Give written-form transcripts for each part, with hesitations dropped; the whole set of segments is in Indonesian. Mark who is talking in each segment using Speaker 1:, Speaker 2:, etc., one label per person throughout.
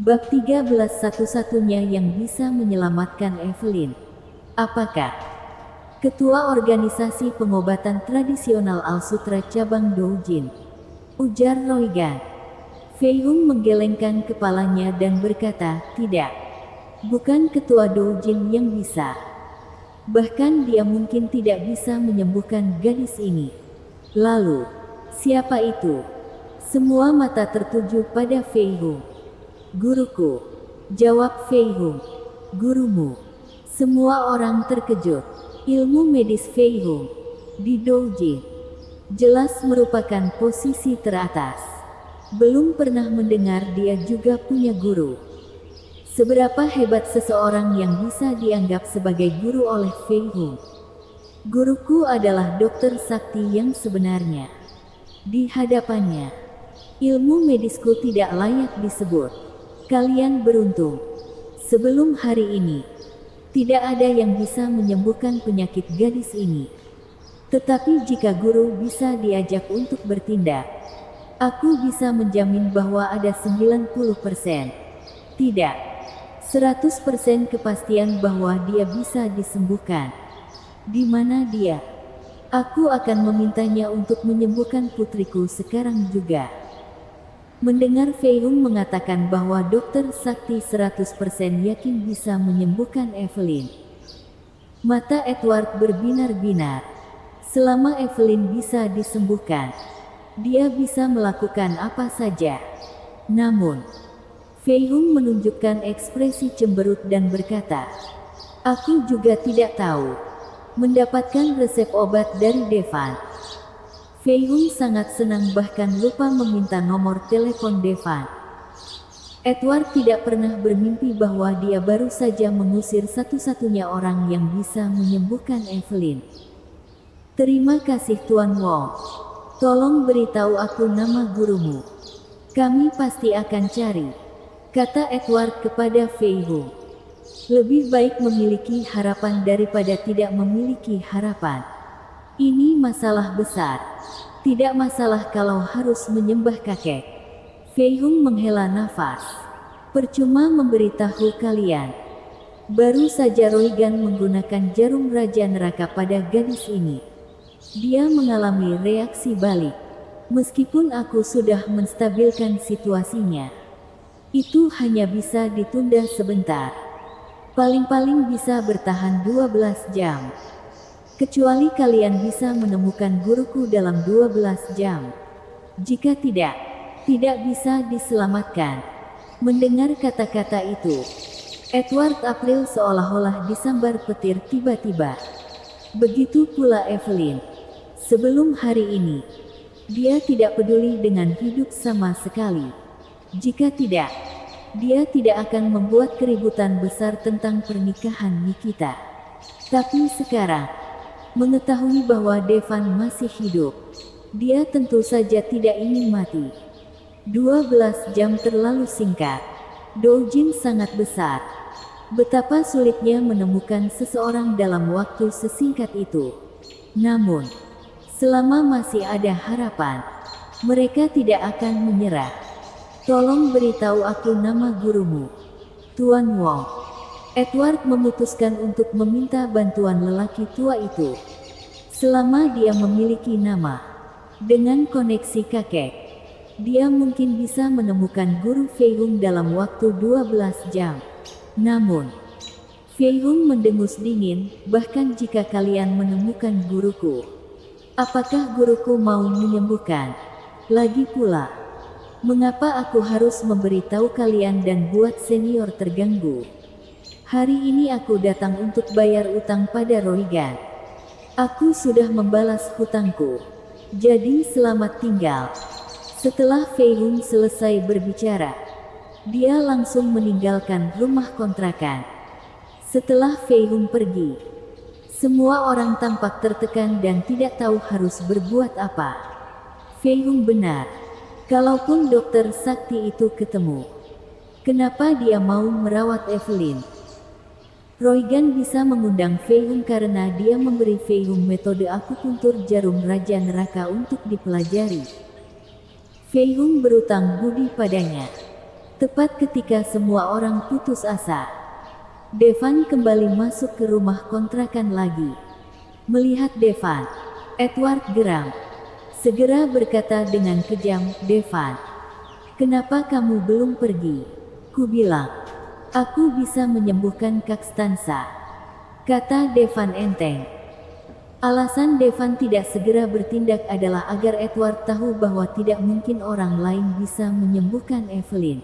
Speaker 1: Bab 13 satu-satunya yang bisa menyelamatkan Evelyn. Apakah Ketua Organisasi Pengobatan Tradisional Al-Sutra Cabang Doujin? Ujar Roigan. Fei Hung menggelengkan kepalanya dan berkata, tidak. Bukan Ketua Doujin yang bisa. Bahkan dia mungkin tidak bisa menyembuhkan gadis ini. Lalu, siapa itu? Semua mata tertuju pada Fei Hung. Guruku, jawab Fei Hung. Gurumu. Semua orang terkejut. Ilmu medis Fei Hung di Doujin jelas merupakan posisi teratas. Belum pernah mendengar dia juga punya guru. Seberapa hebat seseorang yang bisa dianggap sebagai guru oleh Fei Hung? Guruku adalah dokter sakti yang sebenarnya. Di hadapannya, ilmu medisku tidak layak disebut. Kalian beruntung. Sebelum hari ini, tidak ada yang bisa menyembuhkan penyakit gadis ini. Tetapi jika guru bisa diajak untuk bertindak, aku bisa menjamin bahwa ada 90%. Tidak. 100% kepastian bahwa dia bisa disembuhkan. Di mana dia? Aku akan memintanya untuk menyembuhkan putriku sekarang juga. Mendengar Fei Hung mengatakan bahwa dokter sakti 100% yakin bisa menyembuhkan Evelyn, mata Edward berbinar-binar. Selama Evelyn bisa disembuhkan, dia bisa melakukan apa saja. Namun, Fei Hung menunjukkan ekspresi cemberut dan berkata, aku juga tidak tahu. Mendapatkan resep obat dari Devan. Fei Hung sangat senang bahkan lupa meminta nomor telepon Devan. Edward tidak pernah bermimpi bahwa dia baru saja mengusir satu-satunya orang yang bisa menyembuhkan Evelyn. Terima kasih Tuan Wong. Tolong beritahu aku nama gurumu. Kami pasti akan cari, kata Edward kepada Fei Hung. Lebih baik memiliki harapan daripada tidak memiliki harapan. Ini masalah besar. Tidak masalah kalau harus menyembah kakek. Fei Hung menghela nafas. Percuma memberitahu kalian. Baru saja Roigan menggunakan jarum raja neraka pada gadis ini. Dia mengalami reaksi balik. Meskipun aku sudah menstabilkan situasinya, itu hanya bisa ditunda sebentar. Paling-paling bisa bertahan 12 jam. Kecuali kalian bisa menemukan guruku dalam 12 jam. Jika tidak, tidak bisa diselamatkan. Mendengar kata-kata itu, Edward April seolah-olah disambar petir tiba-tiba. Begitu pula Evelyn. Sebelum hari ini, dia tidak peduli dengan hidup sama sekali. Jika tidak, dia tidak akan membuat keributan besar tentang pernikahan Nikita. Tapi sekarang, mengetahui bahwa Devan masih hidup, dia tentu saja tidak ingin mati. 12 jam terlalu singkat. Doujin sangat besar. Betapa sulitnya menemukan seseorang dalam waktu sesingkat itu. Namun, selama masih ada harapan, mereka tidak akan menyerah. Tolong beritahu aku nama gurumu. Tuan Wong. Edward memutuskan untuk meminta bantuan lelaki tua itu. Selama dia memiliki nama, dengan koneksi kakek, dia mungkin bisa menemukan guru Fei Hung dalam waktu 12 jam. Namun, Fei Hung mendengus dingin, bahkan jika kalian menemukan guruku, apakah guruku mau menyembuhkan? Lagi pula, mengapa aku harus memberitahu kalian dan buat senior terganggu? Hari ini aku datang untuk bayar utang pada Roigan. Aku sudah membalas hutangku. Jadi selamat tinggal. Setelah Fei Hung selesai berbicara, dia langsung meninggalkan rumah kontrakan. Setelah Fei Hung pergi, semua orang tampak tertekan dan tidak tahu harus berbuat apa. Fei Hung benar. Kalaupun dokter sakti itu ketemu, kenapa dia mau merawat Evelyn? Roigan bisa mengundang Fei Hung karena dia memberi Fei Hung metode akupuntur jarum raja neraka untuk dipelajari. Fei Hung berutang budi padanya. Tepat ketika semua orang putus asa, Devan kembali masuk ke rumah kontrakan lagi. Melihat Devan, Edward geram. Segera berkata dengan kejam, "Devan, kenapa kamu belum pergi? Ku bilang, aku bisa menyembuhkan Kakstansa," kata Devan enteng. Alasan Devan tidak segera bertindak adalah agar Edward tahu bahwa tidak mungkin orang lain bisa menyembuhkan Evelyn.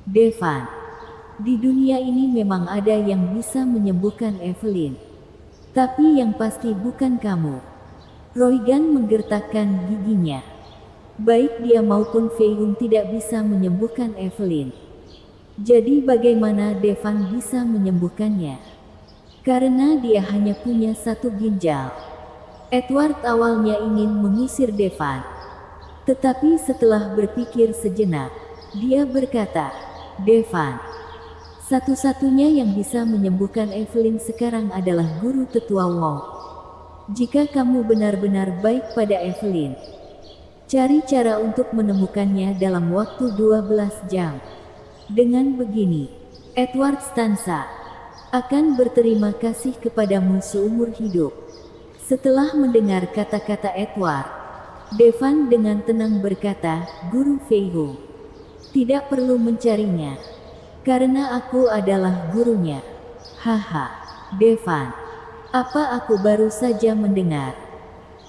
Speaker 1: "Devan, di dunia ini memang ada yang bisa menyembuhkan Evelyn. Tapi yang pasti bukan kamu." Roygan menggertakkan giginya. Baik dia maupun Fei-hung tidak bisa menyembuhkan Evelyn. Jadi bagaimana Devan bisa menyembuhkannya? Karena dia hanya punya satu ginjal. Edward awalnya ingin mengusir Devan. Tetapi setelah berpikir sejenak, dia berkata, "Devan, satu-satunya yang bisa menyembuhkan Evelyn sekarang adalah guru tetua Wong. Jika kamu benar-benar baik pada Evelyn, cari cara untuk menemukannya dalam waktu 12 jam. Dengan begini, Edward Stansa akan berterima kasih kepadamu seumur hidup." Setelah mendengar kata-kata Edward, Devan dengan tenang berkata, "Guru Fei-hung, tidak perlu mencarinya, karena aku adalah gurunya." "Haha, Devan, apa aku baru saja mendengar?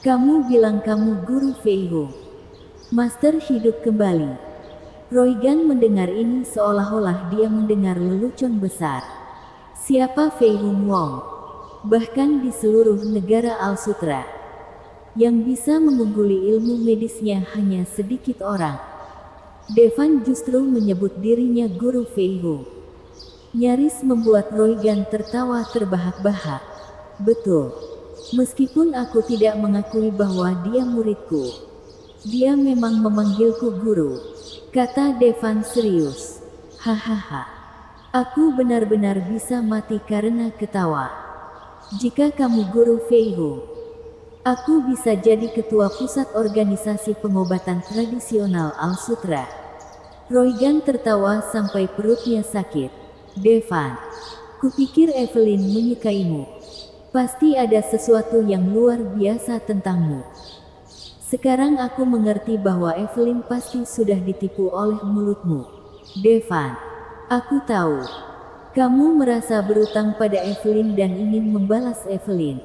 Speaker 1: Kamu bilang kamu guru Fei-hung. Master hidup kembali." Roygan mendengar ini seolah-olah dia mendengar lelucon besar. Siapa Fei-hung Wong? Bahkan di seluruh negara Al-Sutra, yang bisa mengungguli ilmu medisnya hanya sedikit orang. Devan justru menyebut dirinya guru Fei-hung. Nyaris membuat Roygan tertawa terbahak-bahak. "Betul. Meskipun aku tidak mengakui bahwa dia muridku, dia memang memanggilku guru," kata Devan serius. "Hahaha. Aku benar-benar bisa mati karena ketawa. Jika kamu guru Fei-hung, aku bisa jadi ketua pusat organisasi pengobatan tradisional Al-Sutra." Roygan tertawa sampai perutnya sakit. "Devan, kupikir Evelyn menyukaimu. Pasti ada sesuatu yang luar biasa tentangmu. Sekarang aku mengerti bahwa Evelyn pasti sudah ditipu oleh mulutmu. Devan, aku tahu. Kamu merasa berutang pada Evelyn dan ingin membalas Evelyn.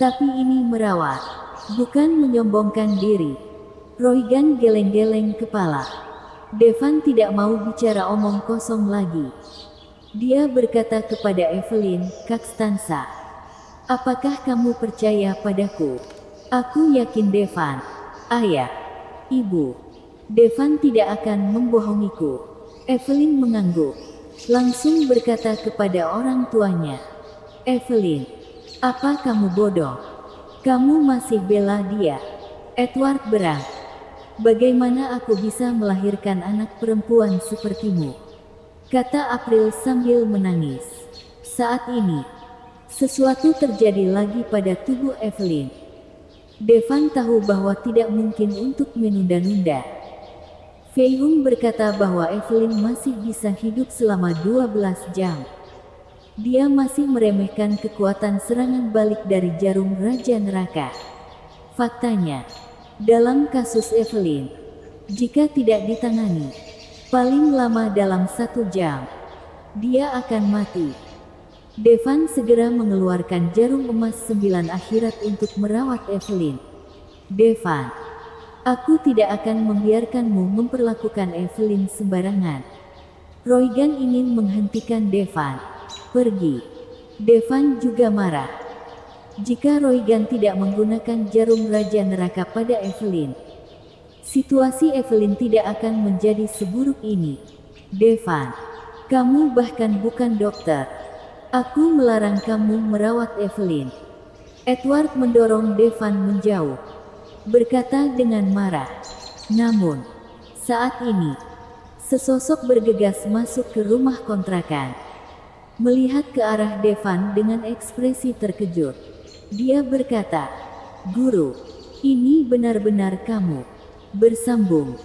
Speaker 1: Tapi ini merawat, bukan menyombongkan diri." Roygan geleng-geleng kepala. Devan tidak mau bicara omong kosong lagi. Dia berkata kepada Evelyn, "Kakstansa, apakah kamu percaya padaku?" "Aku yakin Devan. Ayah, Ibu, Devan tidak akan membohongiku." Evelyn mengangguk. Langsung berkata kepada orang tuanya, "Evelyn, apa kamu bodoh? Kamu masih bela dia?" Edward berang. "Bagaimana aku bisa melahirkan anak perempuan sepertimu?" kata April sambil menangis. Saat ini, sesuatu terjadi lagi pada tubuh Evelyn. Devan tahu bahwa tidak mungkin untuk menunda-nunda. Fei-hung berkata bahwa Evelyn masih bisa hidup selama 12 jam. Dia masih meremehkan kekuatan serangan balik dari jarum Raja Neraka. Faktanya, dalam kasus Evelyn, jika tidak ditangani, paling lama dalam 1 jam, dia akan mati. Devan segera mengeluarkan jarum emas 9 akhirat untuk merawat Evelyn. "Devan, aku tidak akan membiarkanmu memperlakukan Evelyn sembarangan." Roygan ingin menghentikan Devan. "Pergi." Devan juga marah. Jika Roygan tidak menggunakan jarum Raja Neraka pada Evelyn, situasi Evelyn tidak akan menjadi seburuk ini. "Devan, kamu bahkan bukan dokter. Aku melarang kamu merawat Evelyn." Edward mendorong Devan menjauh. Berkata dengan marah. Namun, saat ini, sesosok bergegas masuk ke rumah kontrakan. Melihat ke arah Devan dengan ekspresi terkejut, dia berkata, "Guru, ini benar-benar kamu." Bersambung.